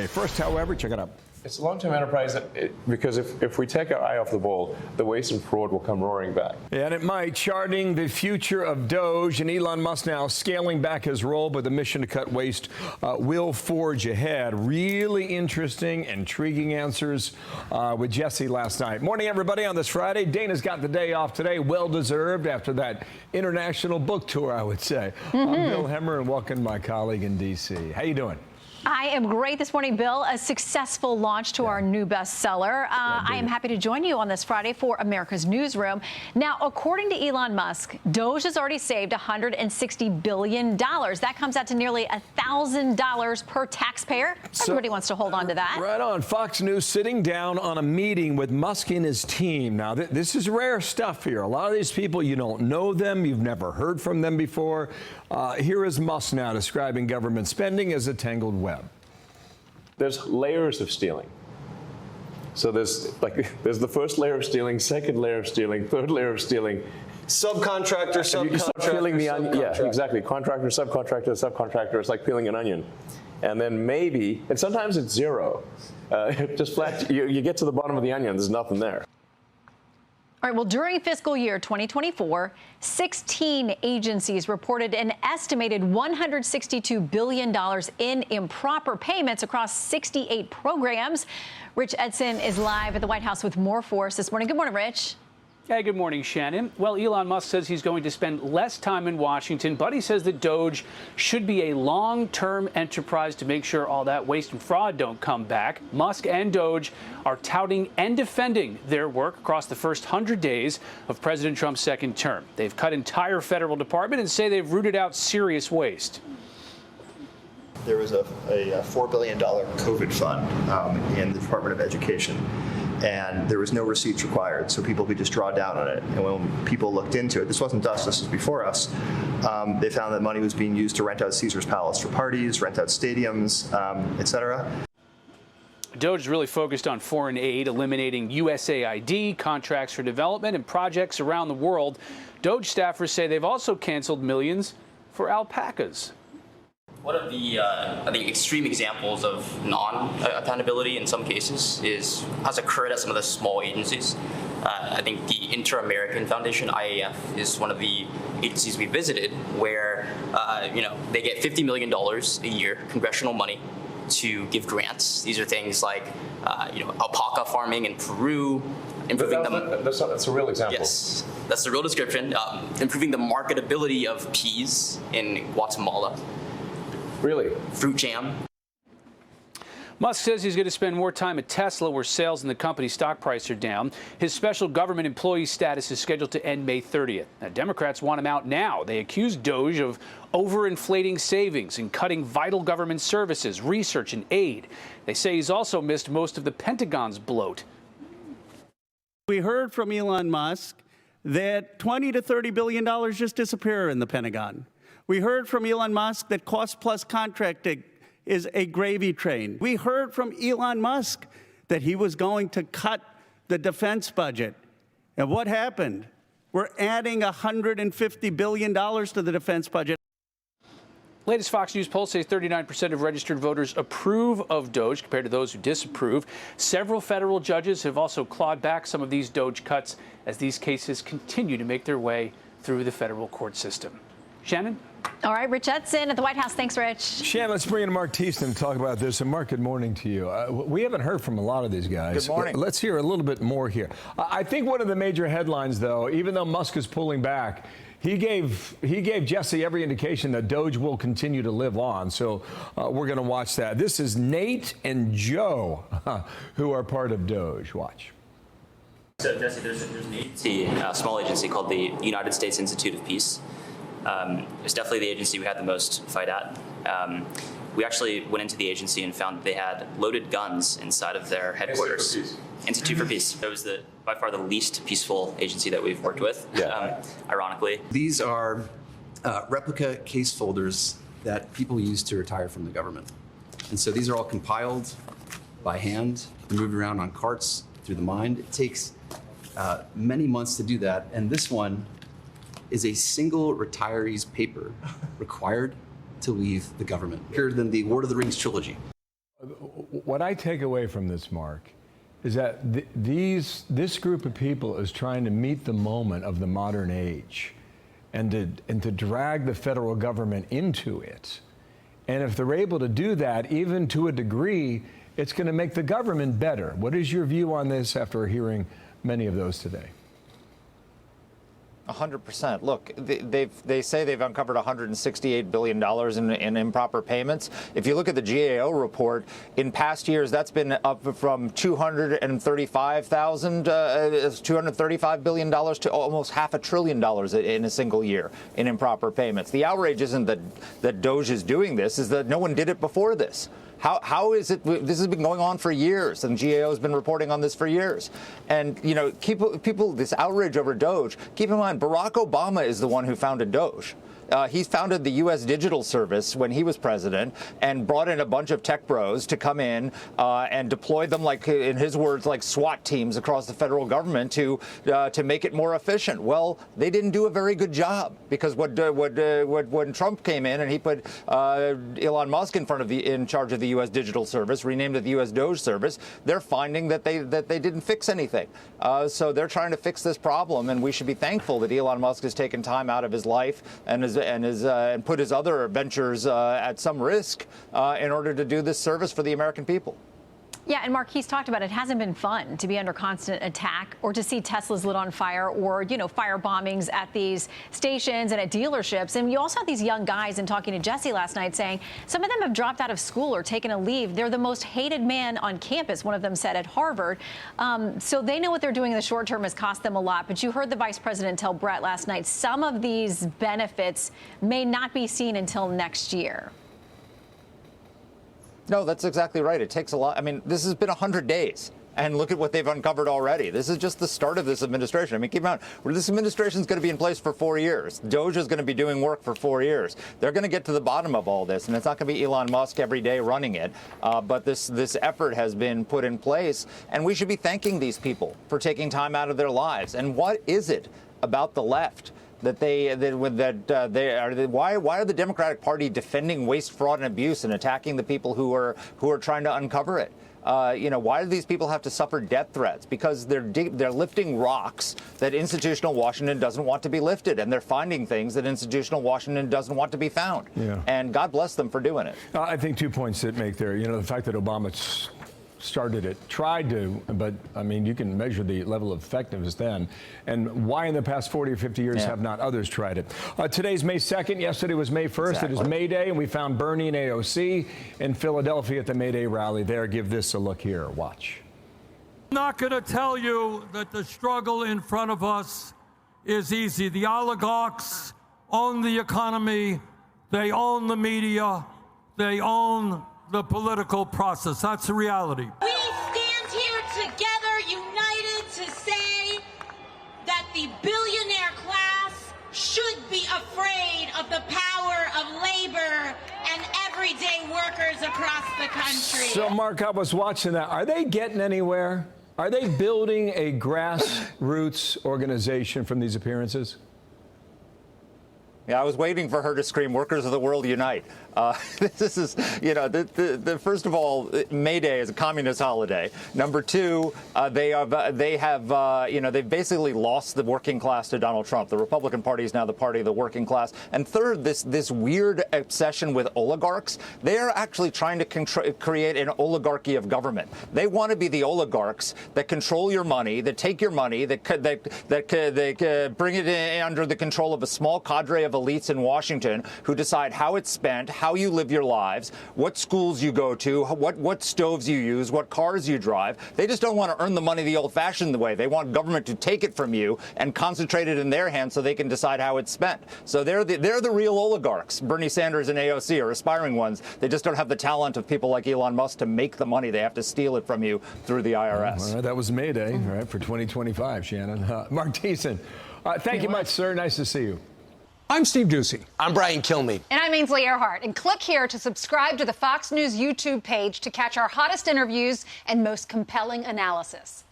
First, however, check it out. It's a long-term enterprise because if we take our eye off the ball, the waste and fraud will come roaring back. And it might, charting the future of DOGE, and Elon Musk now scaling back his role, but the mission to cut waste will forge ahead. Really interesting, intriguing answers with Jesse last night. Morning, everybody, on this Friday. Dana's got the day off today, well-deserved after that international book tour, I would say. I'm Bill Hemmer, and welcome my colleague in D.C. How you doing? I am great this morning, Bill. A successful launch to our new bestseller. I am happy to join you on this Friday for America's Newsroom. Now, according to Elon Musk, DOGE has already saved $160 billion. That comes out to nearly $1,000 per taxpayer. Everybody wants to hold on to that. Right on. Fox News sitting down on a meeting with Musk and his team. Now, this is rare stuff here. A lot of these people, you don't know them. You've never heard from them before. Here is Musk now describing government spending as a tangled web. There's layers of stealing. So there's the first layer of stealing, second layer of stealing, third layer of stealing. Subcontractor, You start peeling the onion. Yeah, exactly. Contractor, subcontractor. It's like peeling an onion. And then maybe, and sometimes it's zero. Just flat, you get to the bottom of the onion, there's nothing there. All right, well, during fiscal year 2024, 16 agencies reported an estimated $162 billion in improper payments across 68 programs. Rich Edson is live at the White House with more for us this morning. Good morning, Rich. Hey, good morning, Shannon. Well, Elon Musk says he's going to spend less time in Washington, but he says that DOGE should be a long-term enterprise to make sure all that waste and fraud don't come back. Musk and DOGE are touting and defending their work across the first 100 days of President Trump's second term. They've cut entire federal department and say they've rooted out serious waste. There was a $4 billion COVID fund in the Department of Education. And there was no receipts required, so people could just draw down on it. And when people looked into it, this wasn't us, this was before us, they found that money was being used to rent out Caesar's Palace for parties, rent out stadiums, et cetera. DOGE is really focused on foreign aid, eliminating USAID, contracts for development, and projects around the world. DOGE staffers say they've also canceled millions for alpacas. One of the, I think, extreme examples of non-accountability in some cases has occurred at some of the small agencies. I think the Inter-American Foundation, IAF, is one of the agencies we visited where, they get $50 million a year, congressional money, to give grants. These are things like, alpaca farming in Peru, improving That's a real example. Yes, that's the real description. Improving the marketability of peas in Guatemala. Really? Fruit jam. Musk says he's going to spend more time at Tesla, where sales and the company's stock price are down. His special government employee status is scheduled to end May 30th. Now, Democrats want him out now. They accuse DOGE of overinflating savings and cutting vital government services, research, and aid. They say he's also missed most of the Pentagon's bloat. We heard from Elon Musk that $20 to $30 billion just disappear in the Pentagon. We heard from Elon Musk that cost-plus contracting is a gravy train. We heard from Elon Musk that he was going to cut the defense budget. And what happened? We're adding $150 billion to the defense budget. Latest Fox News poll says 39% of registered voters approve of DOGE compared to those who disapprove. Several federal judges have also clawed back some of these DOGE cuts as these cases continue to make their way through the federal court system. Shannon? All right, Rich Edson at the White House. Thanks, Rich. Shannon, let's bring in Marc Thiessen to talk about this. And Marc, good morning to you. We haven't heard from a lot of these guys. Good morning. Let's hear a little bit more here. I think one of the major headlines, though, even though Musk is pulling back, he gave Jesse every indication that DOGE will continue to live on. So we're going to watch that. This is Nate and Joe, who are part of DOGE. Watch. So, Jesse, there's an agency, a small agency called the United States Institute of Peace. It's definitely the agency we had the most fight at. We actually went into the agency and found that they had loaded guns inside of their headquarters. Institute for Peace. It was by far the least peaceful agency that we've worked with, ironically. These are replica case folders that people use to retire from the government. And so these are all compiled by hand, moved around on carts through the mine. It takes many months to do that. And this one is a single retiree's paper required to leave the government, bigger than the Lord of the Rings trilogy. What I take away from this, Mark, is that this group of people is trying to meet the moment of the modern age and to drag the federal government into it. And if they're able to do that, even to a degree, it's going to make the government better. What is your view on this after hearing many of those today? 100%. Look, they say they've uncovered $168 billion in improper payments. If you look at the GAO report, in past years, that's been up from $235 billion to almost $500 billion in a single year in improper payments. The outrage isn't that DOGE is doing this, is that no one did it before this. How is it? This has been going on for years, and GAO has been reporting on this for years. And, you know, people, this outrage over DOGE, keep in mind, Barack Obama is the one who founded DOGE. He founded the U.S. Digital Service when he was president and brought in a bunch of tech bros to come in and deploy them, like, in his words, like SWAT teams across the federal government to make it more efficient. Well, they didn't do a very good job, because when Trump came in and he put Elon Musk in charge of the U.S. Digital Service, renamed it the U.S. DOGE Service, they're finding that they didn't fix anything. So they're trying to fix this problem, and we should be thankful that Elon Musk has taken time out of his life and put his other ventures at some risk in order to do this service for the American people. Yeah, and Mark, he's talked about it hasn't been fun to be under constant attack or to see Teslas lit on fire or, you know, fire bombings at these stations and at dealerships. And you also have these young guys, and talking to Jesse last night, saying some of them have dropped out of school or taken a leave. They're the most hated man on campus, one of them said, at Harvard. So they know what they're doing in the short term has cost them a lot. But you heard the vice president tell Brett last night some of these benefits may not be seen until next year. No, that's exactly right. It takes a lot. I mean, this has been 100 days. And look at what they've uncovered already. This is just the start of this administration. I mean, keep in mind, this administration is going to be in place for 4 years. DOGE is going to be doing work for 4 years. They're going to get to the bottom of all this, and it's not going to be Elon Musk every day running it. But this effort has been put in place, and we should be thanking these people for taking time out of their lives. And what is it about the left why are the Democratic Party defending waste, fraud, and abuse and attacking the people who are trying to uncover it? You know, why do these people have to suffer death threats? Because they're lifting rocks that institutional Washington doesn't want to be lifted, and they're finding things that institutional Washington doesn't want to be found. Yeah. And God bless them for doing it. I think 2 points to make there. You know, the fact that Obama started it, tried to, but I mean, you can measure the level of effectiveness then. And why in the past 40 or 50 years have not others tried it? Today's May 2nd. Yesterday was May 1st. Exactly. It is May Day, and we found Bernie and AOC in Philadelphia at the May Day rally there. Give this a look here. Watch. I'm not going to tell you that the struggle in front of us is easy. The oligarchs own the economy. They own the media. They own the political process. That's the reality. We stand here together, united, to say that the billionaire class should be afraid of the power of labor and everyday workers across the country. So, Mark, I was watching that. Are they getting anywhere? Are they building a grassroots organization from these appearances? Yeah, I was waiting for her to scream, "Workers of the world, unite." This is, you know, first of all, May Day is a communist holiday. Number two, they've basically lost the working class to Donald Trump. The Republican Party is now the party of the working class. And third, this weird obsession with oligarchs. They are actually trying to create an oligarchy of government. They want to be the oligarchs that control your money, that take your money, that bring it in under the control of a small cadre of elites in Washington who decide how it's spent, how you live your lives, what schools you go to, what stoves you use, what cars you drive. They just don't want to earn the money the old-fashioned way. They want government to take it from you and concentrate it in their hands so they can decide how it's spent. So they're the real oligarchs. Bernie Sanders and AOC are aspiring ones. They just don't have the talent of people like Elon Musk to make the money. They have to steal it from you through the IRS. All right, that was May Day, right, for 2025, Shannon. Marc Thiessen, thank you much, sir. Nice to see you. I'm Steve Doocy. I'm Brian Kilmeade. And I'm Ainsley Earhart. And click here to subscribe to the Fox News YouTube page to catch our hottest interviews and most compelling analysis.